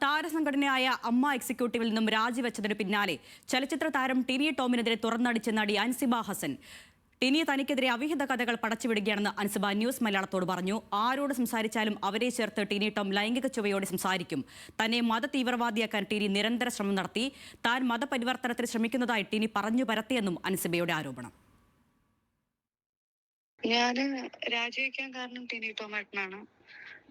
താരസംഘടനയായ അമ്മ എക്സിക്യൂട്ടീവിൽ നിന്നും രാജിവെച്ചതിന് പിന്നാലെ ചലച്ചിത്ര താരം ടിനി ടോമിനെതിരെ തുറന്നടിച്ച നടി അൻസിബ ഹസൻ. ടിനി തനിക്കെതിരെ അവിഹിത കഥകൾ പടച്ചുവിടുകയാണെന്ന് അൻസിബ ന്യൂസ് മലയാളത്തോട് പറഞ്ഞു. ആരോട് സംസാരിച്ചാലും അവരെ ചേർത്ത് ടിനി ടോം ലൈംഗിക ചുവയോടെ സംസാരിക്കും. തന്നെ മത തീവ്രവാദിയാക്കാൻ ടിനി നിരന്തര ശ്രമം നടത്തി. താൻ മതപരിവർത്തനത്തിന് ശ്രമിക്കുന്നതായി ടിനി പറഞ്ഞു പരത്തിയെന്നും അൻസിബയുടെ ആരോപണം. ഞാൻ രാജിവെക്കാൻ കാരണം ടിനി ടോമാട്ടനാണ്.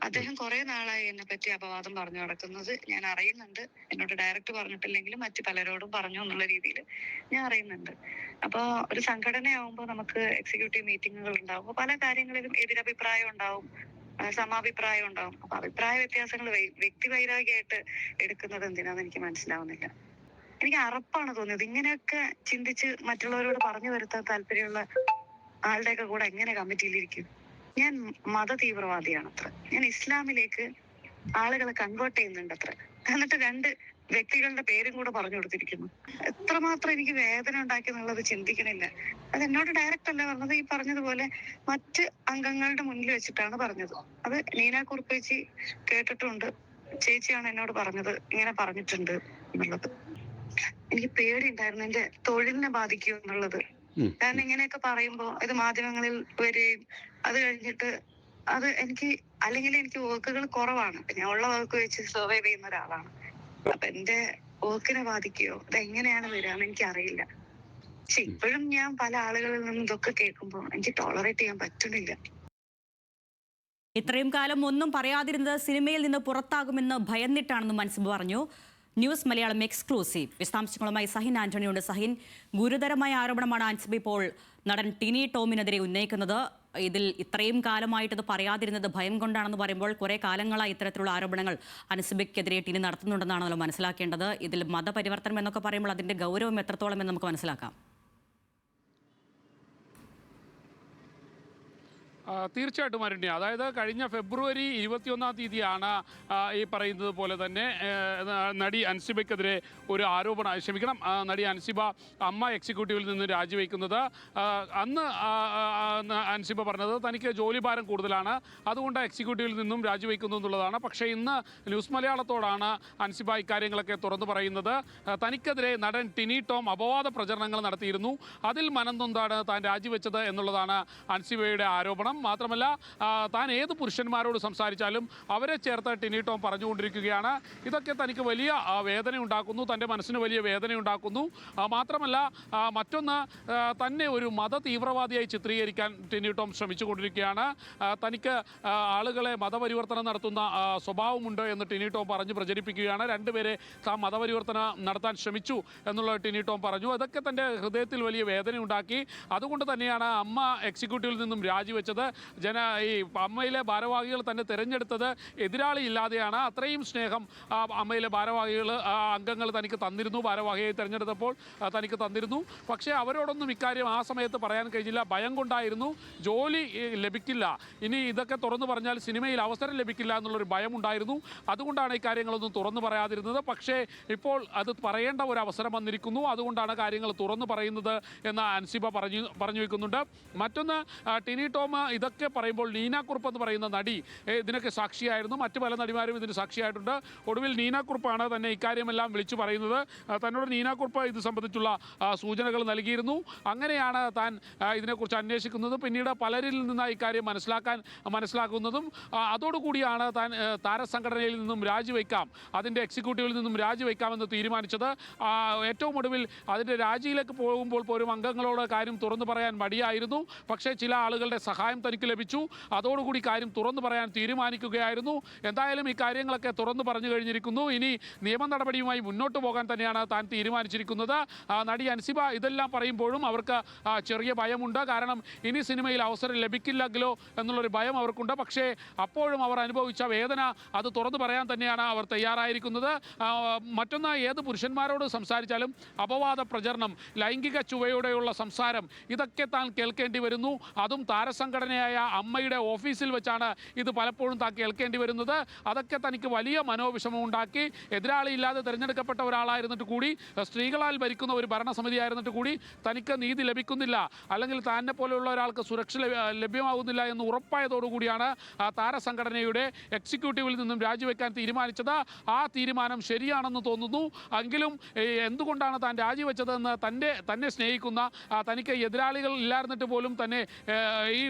അദ്ദേഹം കുറെ നാളായി എന്നെ പറ്റി അപവാദം പറഞ്ഞു നടക്കുന്നത് ഞാൻ അറിയുന്നുണ്ട്. എന്നോട് ഡയറക്റ്റ് പറഞ്ഞിട്ടില്ലെങ്കിലും മറ്റു പലരോടും പറഞ്ഞു എന്നുള്ള രീതിയിൽ ഞാൻ അറിയുന്നുണ്ട്. അപ്പോൾ ഒരു സംഘടനയാവുമ്പോൾ നമുക്ക് എക്സിക്യൂട്ടീവ് മീറ്റിങ്ങുകൾ ഉണ്ടാവും. അപ്പോൾ പല കാര്യങ്ങളിലും എതിരഭിപ്രായം ഉണ്ടാവും, സമാഭിപ്രായം ഉണ്ടാവും. അപ്പൊ അഭിപ്രായ വ്യത്യാസങ്ങൾ വ്യക്തി വൈരാഗ്യമായിട്ട് എടുക്കുന്നത് എന്തിനാന്ന് എനിക്ക് മനസ്സിലാവുന്നില്ല. എനിക്ക് അറപ്പാണ് തോന്നിയത്. ഇങ്ങനെയൊക്കെ ചിന്തിച്ച് മറ്റുള്ളവരോട് പറഞ്ഞു വരുത്താൻ താല്പര്യമുള്ള ആളുടെയൊക്കെ കൂടെ എങ്ങനെ കമ്മിറ്റിയിലിരിക്കും? ഞാൻ മത തീവ്രവാദിയാണ് അത്ര. ഞാൻ ഇസ്ലാമിലേക്ക് ആളുകളെ കൺവേർട്ട് ചെയ്യുന്നുണ്ട് അത്ര. എന്നിട്ട് 2 വ്യക്തികളുടെ പേരും കൂടെ പറഞ്ഞു കൊടുത്തിരിക്കുന്നു. എത്രമാത്രം എനിക്ക് വേദന ഉണ്ടാക്കി എന്നുള്ളത് ചിന്തിക്കണില്ല. അത് എന്നോട് ഡയറക്റ്റ് അല്ല പറഞ്ഞത്. ഈ പറഞ്ഞതുപോലെ മറ്റ് അംഗങ്ങളുടെ മുന്നിൽ വെച്ചിട്ടാണ് പറഞ്ഞത്. അത് നീന കുറുപ്പേച്ചി കേട്ടിട്ടുണ്ട്. ചേച്ചിയാണ് എന്നോട് പറഞ്ഞത് ഇങ്ങനെ പറഞ്ഞിട്ടുണ്ട് എന്നുള്ളത്. എനിക്ക് പേടിയുണ്ടായിരുന്നു എന്റെ തൊഴിലിനെ ബാധിക്കൂ എന്നുള്ളത്. കാരണം ഇങ്ങനെയൊക്കെ പറയുമ്പോ ഇത് മാധ്യമങ്ങളിൽ വരികയും അത് കഴിഞ്ഞിട്ട് അത് എനിക്ക് വർക്കുകൾ കുറവാണ്. ഞാൻ ഉള്ള വർക്ക് വെച്ച് സർവൈവ് ചെയ്യുന്ന ഒരാളാണ്. അപ്പൊ എന്റെ വർക്കിനെ ബാധിക്കുകയോ അതെങ്ങനെയാണ് വരികയെന്ന് എനിക്ക് അറിയില്ല. പക്ഷെ ഇപ്പോഴും ഞാൻ പല ആളുകളിൽ നിന്നും ഇതൊക്കെ കേൾക്കുമ്പോൾ എനിക്ക് ടോളറേറ്റ് ചെയ്യാൻ പറ്റുന്നില്ല. ഇത്രയും കാലം ഒന്നും പറയാതിരുന്നത് സിനിമയിൽ നിന്ന് പുറത്താകുമെന്ന് ഭയന്നിട്ടാണെന്നും അൻസിബ പറഞ്ഞു. ന്യൂസ് മലയാളം എക്സ്ക്ലൂസീവ് വിശദാംശങ്ങളുമായി സഹിൻ ആന്റണിയുണ്ട്. സഹിൻ, ഗുരുതരമായ ആരോപണമാണ് അൻസിബ ഇപ്പോൾ നടൻ ടിനി ടോമിനെതിരെ ഉന്നയിക്കുന്നത്. ഇതിൽ ഇത്രയും കാലമായിട്ട് ഇത് പറയാതിരുന്നത് ഭയം കൊണ്ടാണെന്ന് പറയുമ്പോൾ കുറെ കാലങ്ങളായി ഇത്തരത്തിലുള്ള ആരോപണങ്ങൾ അൻസിബയ്ക്കെതിരെ ടിനി നടത്തുന്നുണ്ടെന്നാണല്ലോ മനസ്സിലാക്കേണ്ടത്. ഇതിൽ മതപരിവർത്തനം എന്നൊക്കെ പറയുമ്പോൾ അതിന്റെ ഗൗരവം എത്രത്തോളം എന്ന് നമുക്ക് മനസ്സിലാക്കാം. തീർച്ചയായിട്ടും അരുണ്യ, അതായത് കഴിഞ്ഞ ഫെബ്രുവരി 21-ാം തീയതിയാണ് ഈ പറയുന്നത് പോലെ തന്നെ നടി അൻസിബയ്ക്കെതിരെ ഒരു നടി അൻസിബ അമ്മ എക്സിക്യൂട്ടീവിൽ നിന്ന് രാജിവെക്കുന്നത്. അന്ന് അൻസിബ പറഞ്ഞത് തനിക്ക് ജോലിഭാരം കൂടുതലാണ്, അതുകൊണ്ട് എക്സിക്യൂട്ടീവിൽ നിന്നും രാജിവെക്കുന്നു എന്നുള്ളതാണ്. പക്ഷേ ഇന്ന് ന്യൂസ് മലയാളത്തോടാണ് അൻസിബ ഇക്കാര്യങ്ങളൊക്കെ തുറന്നു പറയുന്നത്. തനിക്കെതിരെ നടൻ ടിനി ടോം അപവാദ പ്രചരണങ്ങൾ നടത്തിയിരുന്നു, അതിൽ മനംനൊന്താണ് താൻ രാജിവെച്ചത് എന്നുള്ളതാണ് അൻസിബയുടെ ആരോപണം. മാത്രമല്ല, താൻ ഏത് പുരുഷന്മാരോട് സംസാരിച്ചാലും അവരെ ചേർത്ത് ടിനി ടോം പറഞ്ഞുകൊണ്ടിരിക്കുകയാണ്. ഇതൊക്കെ തനിക്ക് വലിയ വേദനയുണ്ടാക്കുന്നു, തൻ്റെ മനസ്സിന് വലിയ വേദനയുണ്ടാക്കുന്നു. മാത്രമല്ല, മറ്റൊന്ന്, തന്നെ ഒരു മത തീവ്രവാദിയായി ചിത്രീകരിക്കാൻ ടിനി ടോം ശ്രമിച്ചുകൊണ്ടിരിക്കുകയാണ്. തനിക്ക് ആളുകളെ മതപരിവർത്തനം നടത്തുന്ന സ്വഭാവമുണ്ട് എന്ന് ടിനി ടോം പറഞ്ഞ് പ്രചരിപ്പിക്കുകയാണ്. 2 പേരെ താൻ മതപരിവർത്തനം നടത്താൻ ശ്രമിച്ചു എന്നുള്ള ടിനി ടോം പറഞ്ഞു. അതൊക്കെ തൻ്റെ ഹൃദയത്തിൽ വലിയ വേദനയുണ്ടാക്കി. അതുകൊണ്ട് തന്നെയാണ് അമ്മ എക്സിക്യൂട്ടീവിൽ നിന്നും രാജിവെച്ചത്. ഈ അമ്മയിലെ ഭാരവാഹികൾ തന്നെ തിരഞ്ഞെടുത്തത് എതിരാളി ഇല്ലാതെയാണ്. അത്രയും സ്നേഹം അമ്മയിലെ അംഗങ്ങൾ തനിക്ക് തന്നിരുന്നു, ഭാരവാഹിയെ തിരഞ്ഞെടുത്തപ്പോൾ തനിക്ക് തന്നിരുന്നു. പക്ഷേ അവരോടൊന്നും ഇക്കാര്യം ആ സമയത്ത് പറയാൻ കഴിഞ്ഞില്ല. ഭയം കൊണ്ടായിരുന്നു. ജോലി ലഭിക്കില്ല, ഇനി ഇതൊക്കെ തുറന്നു പറഞ്ഞാൽ സിനിമയിൽ അവസരം ലഭിക്കില്ല എന്നുള്ളൊരു ഭയമുണ്ടായിരുന്നു. അതുകൊണ്ടാണ് ഈ കാര്യങ്ങളൊന്നും തുറന്നു പറയാതിരുന്നത്. പക്ഷേ ഇപ്പോൾ അത് പറയേണ്ട ഒരു അവസരം വന്നിരിക്കുന്നു. അതുകൊണ്ടാണ് കാര്യങ്ങൾ തുറന്നു പറയുന്നത് എന്ന് അൻസിബ പറഞ്ഞു വയ്ക്കുന്നുണ്ട്. മറ്റൊന്ന്, ടിനി ടോം ഇതൊക്കെ പറയുമ്പോൾ നീന കുറുപ്പ് എന്ന് പറയുന്ന നടി ഇതിനൊക്കെ സാക്ഷിയായിരുന്നു. മറ്റു പല നടിമാരും ഇതിന് സാക്ഷിയായിട്ടുണ്ട്. ഒടുവിൽ നീന കുറുപ്പാണ് തന്നെ ഇക്കാര്യമെല്ലാം വിളിച്ചു പറയുന്നത്. തന്നോട് നീന കുറുപ്പ് ഇത് സംബന്ധിച്ചുള്ള സൂചനകൾ നൽകിയിരുന്നു. അങ്ങനെയാണ് താൻ ഇതിനെക്കുറിച്ച് അന്വേഷിക്കുന്നത്. പിന്നീട് പലരിൽ നിന്ന് ഇക്കാര്യം മനസ്സിലാക്കുന്നതും അതോടുകൂടിയാണ് താൻ താരസംഘടനയിൽ നിന്നും രാജിവെക്കാം, അതിൻ്റെ എക്സിക്യൂട്ടീവിൽ നിന്നും രാജിവെക്കാമെന്ന് തീരുമാനിച്ചത്. ഏറ്റവും ഒടുവിൽ അതിൻ്റെ രാജിയിലേക്ക് പോകുമ്പോൾ പോലും അംഗങ്ങളോട് കാര്യം തുറന്നു പറയാൻ മടിയായിരുന്നു. പക്ഷേ ചില ആളുകളുടെ സഹായം തനിക്ക് ലഭിച്ചു. അതോടുകൂടി കാര്യം തുറന്നു പറയാൻ തീരുമാനിക്കുകയായിരുന്നു. എന്തായാലും ഈ കാര്യങ്ങളൊക്കെ തുറന്നു പറഞ്ഞു കഴിഞ്ഞിരിക്കുന്നു. ഇനി നിയമ നടപടിയുമായി മുന്നോട്ട് പോകാൻ തന്നെയാണ് താൻ തീരുമാനിച്ചിരിക്കുന്നത്. നടി അൻസിബ ഇതെല്ലാം പറയുമ്പോഴും അവർക്ക് ചെറിയ ഭയമുണ്ട്. കാരണം ഇനി സിനിമയിൽ അവസരം ലഭിക്കില്ലെങ്കിലോ എന്നുള്ളൊരു ഭയം അവർക്കുണ്ട്. പക്ഷേ അപ്പോഴും അവർ അനുഭവിച്ച വേദന അത് തുറന്നു പറയാൻ തന്നെയാണ് അവർ തയ്യാറായിരിക്കുന്നത്. മറ്റൊന്ന്, ഏത് പുരുഷന്മാരോട് സംസാരിച്ചാലും അപവാദ പ്രചരണം, ലൈംഗിക ചുവയോടെയുള്ള സംസാരം, ഇതൊക്കെ താൻ കേൾക്കേണ്ടി വരുന്നു. അതും താരസംഘടന സംഘടനയായ അമ്മയുടെ ഓഫീസിൽ വെച്ചാണ് ഇത് പലപ്പോഴും താൻ കേൾക്കേണ്ടി വരുന്നത്. അതൊക്കെ തനിക്ക് വലിയ മനോവിഷമം ഉണ്ടാക്കി. എതിരാളിയില്ലാതെ തിരഞ്ഞെടുക്കപ്പെട്ട ഒരാളായിരുന്നിട്ട് കൂടി, സ്ത്രീകളാൽ ഭരിക്കുന്ന ഒരു ഭരണസമിതി ആയിരുന്നിട്ട് കൂടി തനിക്ക് നീതി ലഭിക്കുന്നില്ല, അല്ലെങ്കിൽ തന്നെ പോലെയുള്ള ഒരാൾക്ക് സുരക്ഷ ലഭ്യമാകുന്നില്ല എന്ന് ഉറപ്പായതോടുകൂടിയാണ് താരസംഘടനയുടെ എക്സിക്യൂട്ടീവിൽ നിന്നും രാജിവെക്കാൻ തീരുമാനിച്ചത്. ആ തീരുമാനം ശരിയാണെന്ന് തോന്നുന്നു. എങ്കിലും എന്തുകൊണ്ടാണ് താൻ രാജിവെച്ചതെന്ന് തന്നെ സ്നേഹിക്കുന്ന, തനിക്ക് എതിരാളികൾ ഇല്ലായിരുന്നിട്ട് പോലും തന്നെ ഈ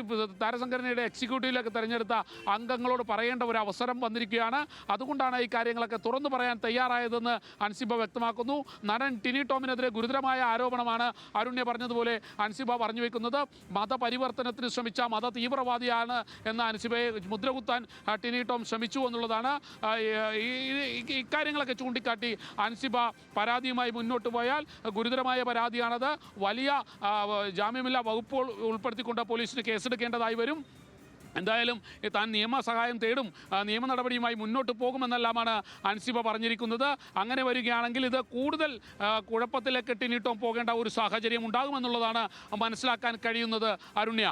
താരസംഘടനയുടെ എക്സിക്യൂട്ടീവിലേക്ക് തിരഞ്ഞെടുത്ത അംഗങ്ങളോട് പറയേണ്ട ഒരു അവസരം വന്നിരിക്കുകയാണ്. അതുകൊണ്ടാണ് ഈ കാര്യങ്ങളൊക്കെ തുറന്നു പറയാൻ തയ്യാറായതെന്ന് അൻസിബ വ്യക്തമാക്കുന്നു. നടൻ ടിനി ടോമിനെതിരെ ഗുരുതരമായ ആരോപണമാണ് അരുണ്യ പറഞ്ഞതുപോലെ അൻസിബ പറഞ്ഞു വെക്കുന്നത്. മതപരിവർത്തനത്തിന് ശ്രമിച്ച മത തീവ്രവാദിയാണ് എന്ന അൻസിബയെ മുദ്രകുത്താൻ ടിനി ടോം ശ്രമിച്ചു എന്നുള്ളതാണ്. ഇക്കാര്യങ്ങളൊക്കെ ചൂണ്ടിക്കാട്ടി അൻസിബ പരാതിയുമായി മുന്നോട്ട് പോയാൽ ഗുരുതരമായ പരാതിയാണത്. വലിയ ജാമ്യമില്ലാ വകുപ്പുകൾ ഉൾപ്പെടുത്തിക്കൊണ്ട് പോലീസിന് കേസെടുക്കേണ്ടതായി വരും. എന്തായാലും താൻ നിയമസഹായം തേടും, നിയമ നടപടിയുമായി മുന്നോട്ട് പോകുമെന്നെല്ലാമാണ് അൻസിബ പറഞ്ഞിരിക്കുന്നത്. അങ്ങനെ വരികയാണെങ്കിൽ ഇത് കൂടുതൽ കുഴപ്പത്തിലേക്ക് ടിനി ടോം പോകേണ്ട ഒരു സാഹചര്യം ഉണ്ടാകുമെന്നുള്ളതാണ് മനസ്സിലാക്കാൻ കഴിയുന്നത്. അരുണ്യ.